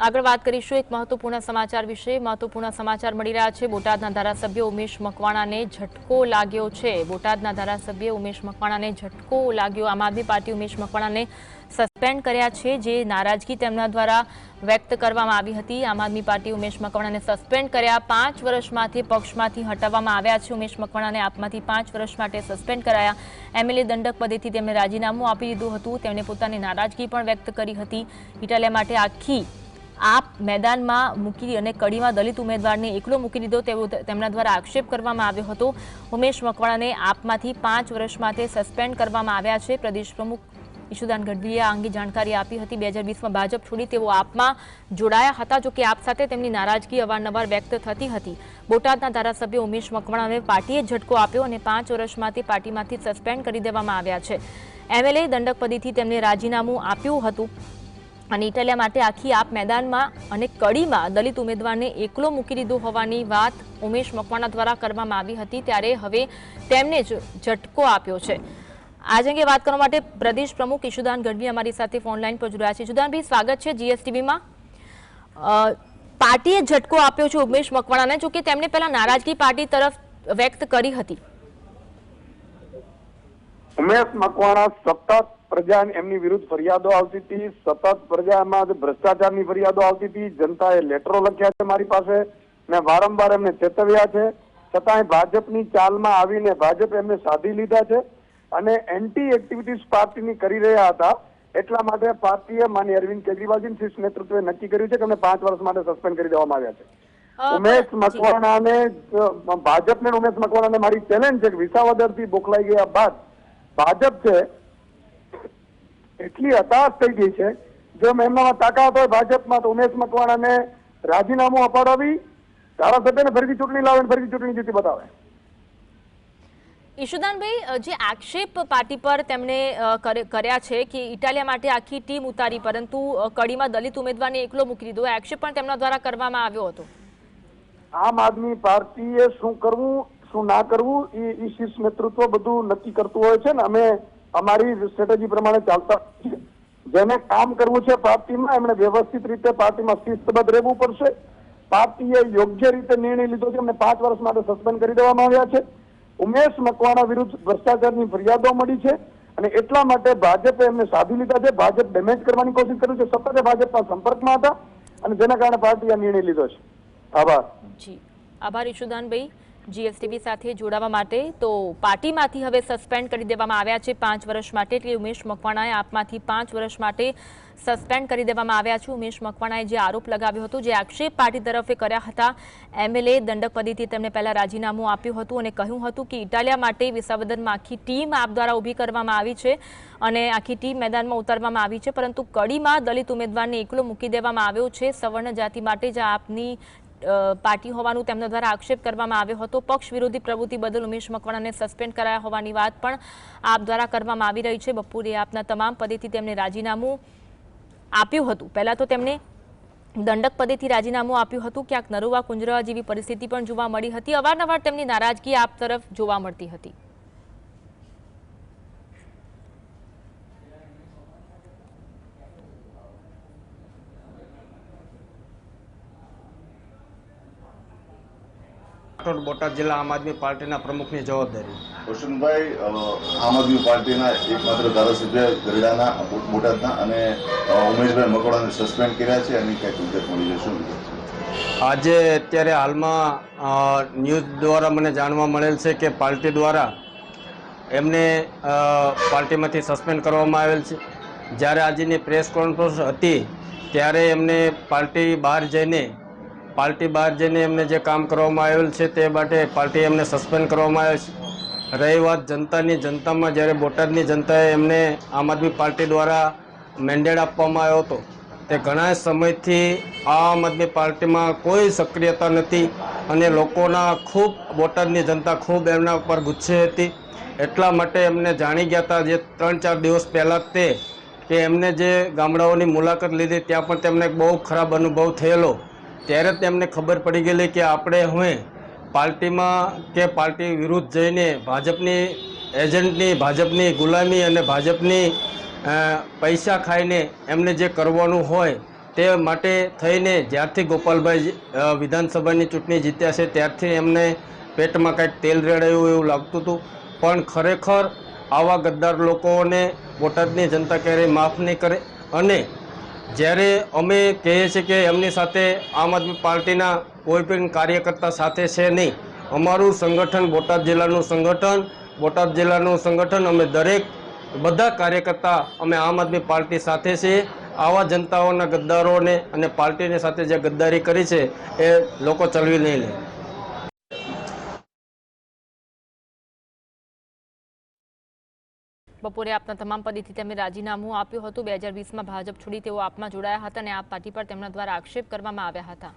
આગળ વાત કરીશું એક મહત્વપૂર્ણ સમાચાર વિશે। મહત્વપૂર્ણ સમાચાર મળી રહ્યા છે। બોટાદના ધારાસભ્ય ઉમેશ મકવાણાને ઝટકો લાગ્યો છે। બોટાદના ધારાસભ્ય ઉમેશ મકવાણાને ઝટકો લાગ્યો। આમ આદમી પાર્ટી ઉમેશ મકવાણાને સસ્પેન્ડ કર્યા છે, જે નારાજગી તેમના દ્વારા વ્યક્ત કરવામાં આવી હતી। આમ આદમી પાર્ટી ઉમેશ મકવાણાને સસ્પેન્ડ કર્યા। 5 વર્ષમાંથી પક્ષમાંથી હટાવવામાં આવ્યા છે। ઉમેશ મકવાણાને આપમાંથી 5 વર્ષ માટે સસ્પેન્ડ કરાયા। એમએલએ દંડક પદેથી તેમણે રાજીનામું આપી દીધું હતું। તેમણે પોતાની નારાજગી પણ વ્યક્ત કરી હતી। ઇટાલિયા માટે આખી आप मैदान में मूकी अने कड़ी में दलित उम्मीदवार ने एकलो मूकी दीधो तेमना द्वारा आक्षेप करवामां आव्यो हतो। उमेश मकवाणाने आपमांथी 5 वर्ष माटे सस्पेन्ड करवामां आव्या छे। प्रदेश प्रमुख ईशुदान गढ़वीए आ अंगे जाणकारी आपी हती। 2020 में भाजप छोड़ी तेओ आपमां जोड़ाया हता, जो कि आप साथे तेमनी नाराजगी अवारनवार व्यक्त थती हती। बोटादना धारासभ्य उमेश मकवाणाने पार्टीए झटको आप्यो अने 5 वर्ष माटे पार्टीमांथी सस्पेन्ड करी देवामां आव्या छे। एमएलए दंडक पदेथी तेमणे राजीनामुं आप्युं हतुं અને ઇટાલિયા માટે આખી આપ મેદાનમાં અને કડીમાં દલિત ઉમેદવારને એકલો મૂકી દીધો હોવાની વાત ઉમેશ મકવાણા દ્વારા કરવામાં આવી હતી। ત્યારે હવે તેમને જ ઝટકો આપ્યો છે। આજ અંગે વાત કરવા માટે પ્રદેશ પ્રમુખ ઈશુદાન ગઢવી અમારી સાથે ફોન લાઈન પર જોડાયા છે। ઈશુદાનભાઈ, સ્વાગત છે જીએસટીવીમાં। પાર્ટીએ ઝટકો આપ્યો છે ઉમેશ મકવાણાને, જો કે તેમણે પહેલા નારાજગી પાર્ટી તરફ વ્યક્ત કરી હતી। उमेश मकवाणा सतत प्रजा एमनी विरुद्ध फरियादों आवती थी। सतत प्रजा में भ्रष्टाचार की फरियादों आवती थी। जनताए लेटरो लख्या है मारी पासे ने वारंवार एमने चेतव्या है, छतांय भाजपनी चाल में आवीने भाजप एमने साधी लीधा है अने एंटी एक्टिविटीज पार्टी करी रह्या हता। एटला माटे पार्टीए माननीय अरविंद केजरीवालजी शीर्ष नेतृत्वे नक्की कर्युं छे के अमने 5 वर्ष माटे सस्पेन्ड करी देवामां आव्या छे। उमेश मकवाणाने भाजपने उमेश मकवाणाने मारी चेलेन्ज है कि विसावदरथी बोखलाई गया बाद भाजप है एटली हताश थई गई है। जो एमनामां ताकत होय भाजपमां तो उमेश मकवाणाने राजीनामुं अपावी धारासभ्यने फरीथी चूंटणी लावे, फरीथी चूंटणी जीती बतावे। ईशुदानभाई, जे आक्षेप पार्टी पर तेमणे कर्या छे कि इटालिया माटे आखी टीम उतारी परंतु कड़ीमां दलित उम्मीदवारने एकलो मूकी दीधो, आक्षेप पण तेमना द्वारा करवामां आव्यो हतो। आम आदमी पार्टीए शुं करवुं શું ના કરવું એ શીર્ષ નેતૃત્વ બધું નક્કી કરતું હોય છે ને અમે અમારી સ્ટ્રેટેજી પ્રમાણે ચાલતા છીએ। જેને કામ કરવું છે પાર્ટીમાં એમણે વ્યવસ્થિત રીતે પાર્ટીમાં શિસ્તબદ્ધ રહેવું પડશે। પાર્ટીએ યોગ્ય રીતે નિર્ણય લીધો છે, એમને 5 વર્ષ માટે સસ્પેન્ડ કરી દેવામાં આવ્યા છે। ઉમેશ મકવાણા વિરુદ્ધ ભ્રષ્ટાચારની ફરિયાદો મળી છે અને એટલા માટે ભાજપે એમને સાધી લીધા છે। ભાજપ ડેમેજ કરવાની કોશિશ કરી છે, સતત ભાજપના સંપર્કમાં હતા અને જેના કારણે પાર્ટીએ નિર્ણય લીધો છે। આભાર જી, આભાર ઈશુદાનભાઈ जीएसटीवी સાથે જોડાવા માટે। તો પાર્ટીમાંથી હવે સસ્પેન્ડ કરી દેવામાં આવ્યા છે 5 વર્ષ માટે, એટલે ઉમેશ મકવાણાએ આપમાંથી 5 વર્ષ માટે સસ્પેન્ડ કરી દેવામાં આવ્યા છે। ઉમેશ મકવાણાએ જે આરોપ લગાવ્યો હતો, જે આક્ષેપ પાર્ટી તરફે કર્યા હતા, એમએલએ દંડક પદેથી તેમણે પહેલા રાજીનામું આપ્યું હતું અને કહ્યું હતું કે ઇટાલિયા માટે વિસાવદરમાં આખી ટીમ આપ દ્વારા ઊભી કરવામાં આવી છે અને આખી ટીમ મેદાનમાં ઉતારવામાં આવી છે, પરંતુ કડીમાં દલિત ઉમેદવારને એકલો મૂકી દેવામાં આવ્યો છે। સવર્ણ જાતિ માટે જ આપની पार्टी होवानुं तेमना द्वारा आक्षेप करवामां आव्यो हतो। पक्ष विरोधी प्रवृत्ति बदल उमेश मकवाणाने सस्पेन्ड कराया होवानी वात पण आप द्वारा करवामां आवी रही छे। बपोरे आपना तमाम पदेथी तेमणे राजीनामुं आप्युं हतुं। पहेला तो तेमणे दंडक पदेथी राजीनामुं आप्युं हतुं। क्यांक नरोवा कुंजरवा जेवी परिस्थिति पण जोवा मळी हती। अवारनवार तेमनी नाराजगी आप तरफ जोवा मळती हती। बोटाद जिला आम आदमी पार्टी प्रमुख की जवाबदारी। रोशन भाई, आम आदमी पार्टी एकमात्र धारासभ्य गरडाना बोटादना अने उमेशभाई मकवाणाने सस्पेन्ड कर्या छे एनी कई विगत मळी है, शुं विगत छे? आज अत्यारे हालमां न्यूज द्वारा मने जाणवा मळेल छे के पार्टी द्वारा एमने पार्टीमांथी सस्पेन्ड करवामां आवेल छे। ज्यारे आजनी प्रेस कॉन्फ्रन्स हती त्यारे एमने पार्टी बहार जईने एमने जे काम करवामां आवेल छे ते माटे पार्टी एमने सस्पेन्ड करवामां आवेल छे। रही बात जनतामां, ज्यारे बोटादनी जनताए एमने आम आदमी पार्टी द्वारा मेन्डेट आपवामां आव्यो हतो ते घणा समयथी आम आदमी पार्टीमां कोई सक्रियता नथी अने लोकोना खूब बोटादनी जनता खूब एमना पर गुस्से हती। एटला माटे एमने जाणी गया था जे 3-4 दिवस पहला ते के एमने जे गामडाओनी मुलाकात लीधी त्यां पण तेमने बहु खराब अनुभव थयेलो। त्यारे तेमने खबर पड़ी गई कि आपणे हवे पार्टीमां के पार्टी विरुद्ध जईने भाजपनी एजंटनी भाजपनी गुलामी अने भाजपनी पैसा खाईने एमने जे करवानुं होय તે માટે થઈને જ્યારથી ગોપાલભાઈ વિધાનસભાની ચૂંટણી જીત્યા છે ત્યારથી એમને પેટમાં કંઈક તેલ રેડાયું એવું લાગતું હતું, પણ ખરેખર આવા ગદ્દાર લોકોને બોટાદની જનતા ક્યારેય માફ નહીં કરે. અને જ્યારે અમે કહીએ છીએ કે એમની સાથે આમ આદમી પાર્ટીના કોઈ પણ કાર્યકર્તા સાથે છે નહીં, અમારું સંગઠન બોટાદ જિલ્લાનું સંગઠન અમે દરેક બધા કાર્યકર્તા અમે આમ આદમી પાર્ટી સાથે છીએ. આવા જનતાઓના ગદ્દારોને અને પાર્ટીની સાથે જે ગદ્દારી કરી છે એ લોકો ચલવી નહીં લે. બપોરે આપના તમામ પદેથી તેમણે રાજીનામું આપ્યું હતું. 2020માં ભાજપ છોડી તેઓ આપમાં જોડાયા હતા અને આપ પાર્ટી પર તેમના દ્વારા આક્ષેપ કરવામાં આવ્યા હતા.